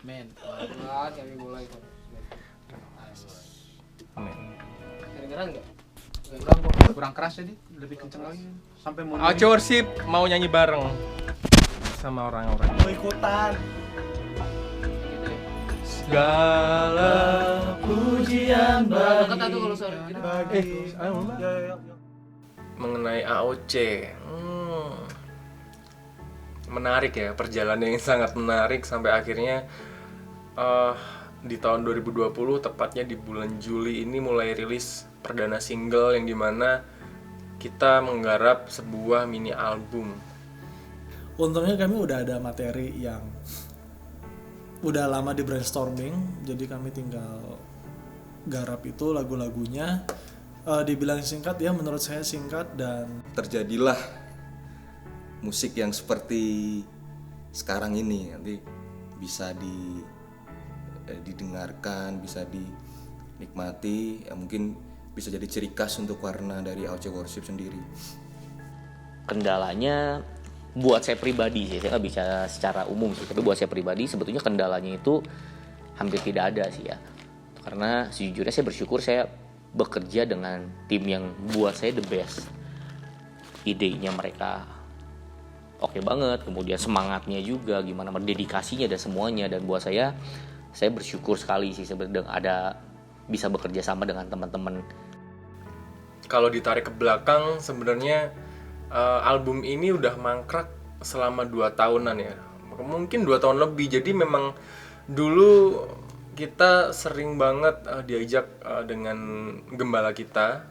Men, kami mulai kok. Kedengeran nggak? kurang keras jadi, lebih kenceng lagi. Sampai mau Auce Worship mau nyanyi bareng sama orang-orang. Mau ikutan. Segala pujian Dekat tuh kalau suara gitu. ayo Mbak. Ya. Mengenai AOC, menarik ya, perjalanan yang sangat menarik sampai akhirnya di tahun 2020, tepatnya di bulan Juli ini mulai rilis perdana single yang dimana kita menggarap sebuah mini album. Untungnya kami udah ada materi yang udah lama di brainstorming, jadi kami tinggal garap itu lagu-lagunya. Dibilang singkat ya, menurut saya singkat, dan terjadilah musik yang seperti sekarang ini. Nanti bisa didengarkan, bisa dinikmati, ya mungkin bisa jadi ciri khas untuk warna dari Auce Worship sendiri. Kendalanya buat saya pribadi sih, saya nggak bicara secara umum sih, tapi buat saya pribadi sebetulnya kendalanya itu hampir tidak ada sih ya, karena sejujurnya saya bersyukur saya bekerja dengan tim yang buat saya the best. Idenya mereka oke banget, kemudian semangatnya juga, gimana dedikasinya dan semuanya, dan buat saya bersyukur sekali sih sebenarnya ada bisa bekerja sama dengan teman-teman. Kalau ditarik ke belakang, sebenarnya album ini udah mangkrak selama 2 tahunan ya, mungkin 2 tahun lebih. Jadi memang dulu kita sering banget diajak dengan gembala kita,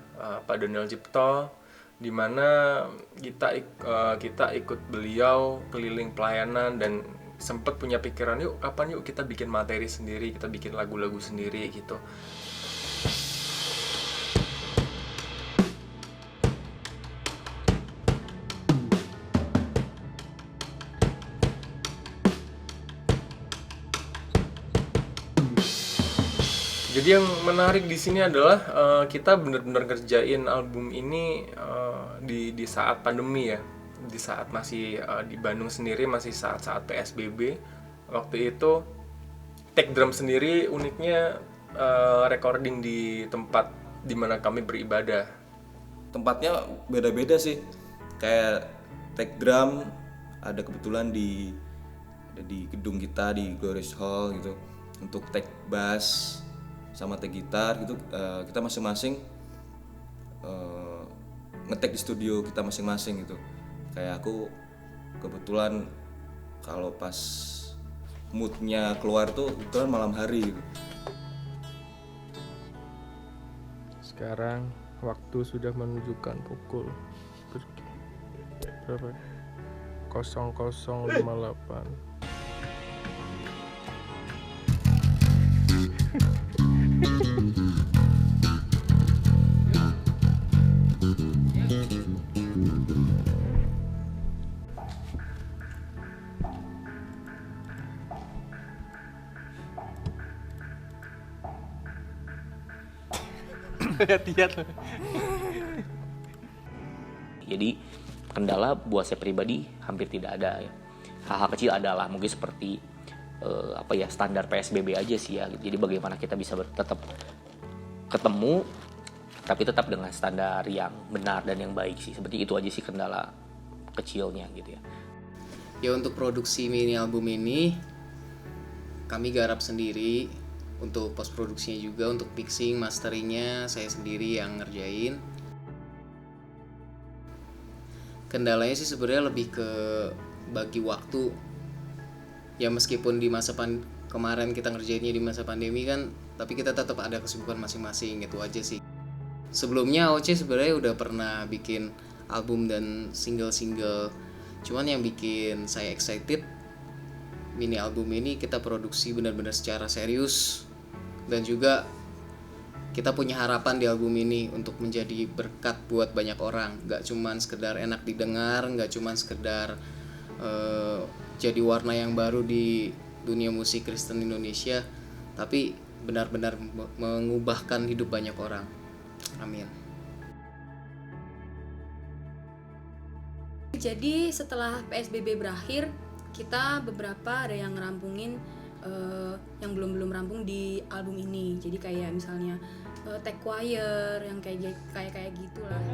Pak Daniel Cipto, dimana kita ikut beliau keliling pelayanan dan sempat punya pikiran, kapan yuk kita bikin materi sendiri, kita bikin lagu-lagu sendiri gitu. Jadi yang menarik di sini adalah kita benar-benar ngerjain album ini di saat pandemi ya, di saat masih di Bandung sendiri masih saat-saat PSBB. Waktu itu take drum sendiri uniknya recording di tempat dimana kami beribadah. Tempatnya beda-beda sih, kayak take drum ada kebetulan di gedung kita di Glorious Hall gitu. Untuk take bass sama take gitar gitu, kita masing-masing nge-take di studio kita masing-masing gitu. Kayak aku kebetulan kalau pas moodnya keluar tuh kebetulan malam hari gitu. Sekarang waktu sudah menunjukkan pukul berapa? 00.58. Jadi kendala buat saya pribadi hampir tidak ada ya. Hal-hal kecil adalah mungkin seperti standar PSBB aja sih ya. Jadi bagaimana kita bisa tetap ketemu tapi tetap dengan standar yang benar dan yang baik sih. Seperti itu aja sih kendala kecilnya gitu ya. Ya untuk produksi mini album ini kami garap sendiri, untuk post produksinya juga, untuk mixing, masteringnya saya sendiri yang ngerjain. Kendalanya sih sebenarnya lebih ke bagi waktu. Ya meskipun di masa kemarin kita ngerjainnya di masa pandemi kan, tapi kita tetap ada kesibukan masing-masing, gitu aja sih. Sebelumnya OC sebenarnya udah pernah bikin album dan single-single, cuman yang bikin saya excited mini album ini kita produksi benar-benar secara serius, dan juga kita punya harapan di album ini untuk menjadi berkat buat banyak orang. Gak cuman sekedar enak didengar, gak cuman sekedar jadi warna yang baru di dunia musik Kristen Indonesia, tapi benar-benar mengubahkan hidup banyak orang. Amin. Jadi setelah PSBB berakhir, kita beberapa ada yang ngerampungin yang belum rampung di album ini. Jadi kayak misalnya tag choir yang kayak gitulah.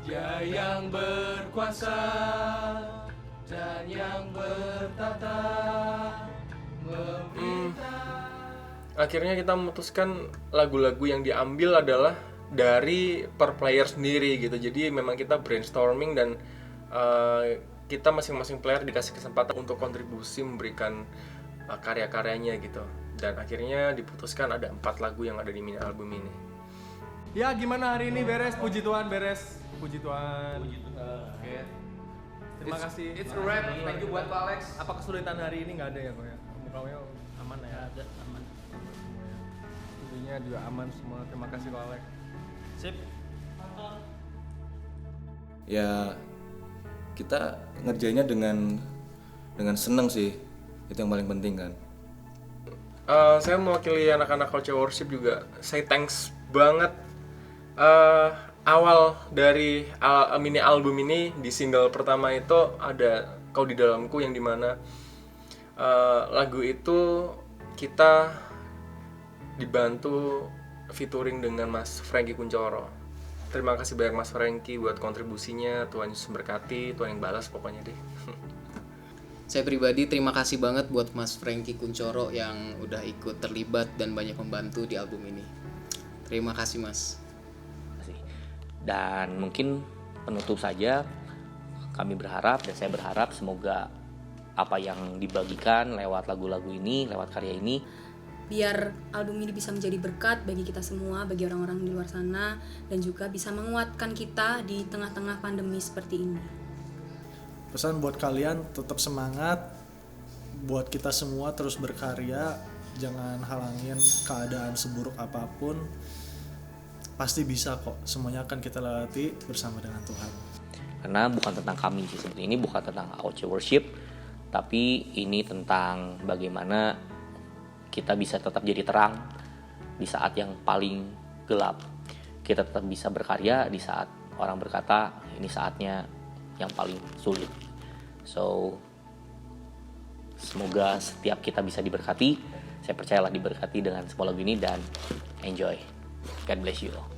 Dia yang berkuasa dan yang bertata. Akhirnya kita memutuskan lagu-lagu yang diambil adalah dari per player sendiri gitu. Jadi memang kita brainstorming dan kita masing-masing player dikasih kesempatan untuk kontribusi memberikan karya-karyanya gitu. Dan akhirnya diputuskan ada 4 lagu yang ada di mini album ini. Ya gimana hari ini, beres? Puji Tuhan beres. Puji Tuhan. Oke. Terima kasih. It's a wrap. Thank you buat Pak Alex. Apa kesulitan hari ini? Nggak ada ya kok ya? Mukanya aman ya? Ada, aman. Tentunya juga aman semua. Terima kasih Pak Alex. Sip. Ya kita ngerjainnya dengan seneng sih, itu yang paling penting kan. Saya mewakili anak-anak Culture Worship juga. Saya thanks banget awal dari mini album ini. Di single pertama itu ada Kau di Dalamku, yang dimana lagu itu kita dibantu featuring dengan Mas Franky Kuncoro. Terima kasih banyak Mas Franky buat kontribusinya. Tuhan Yesus berkati, Tuhan yang balas pokoknya deh. Saya pribadi terima kasih banget buat Mas Franky Kuncoro yang udah ikut terlibat dan banyak membantu di album ini. Terima kasih Mas. Dan mungkin penutup saja, kami berharap dan saya berharap semoga apa yang dibagikan lewat lagu-lagu ini, lewat karya ini, biar album ini bisa menjadi berkat bagi kita semua, bagi orang-orang di luar sana, dan juga bisa menguatkan kita di tengah-tengah pandemi seperti ini. Pesan buat kalian, tetap semangat. Buat kita semua terus berkarya, jangan halangin keadaan seburuk apapun. Pasti bisa kok, semuanya akan kita lalui bersama dengan Tuhan. Karena bukan tentang kami sih sebenarnya, ini bukan tentang Culture Worship, tapi ini tentang bagaimana kita bisa tetap jadi terang di saat yang paling gelap. Kita tetap bisa berkarya di saat orang berkata ini saatnya yang paling sulit. So, semoga setiap kita bisa diberkati. Saya percayalah diberkati dengan sebuah lagu ini, dan enjoy. God bless you all.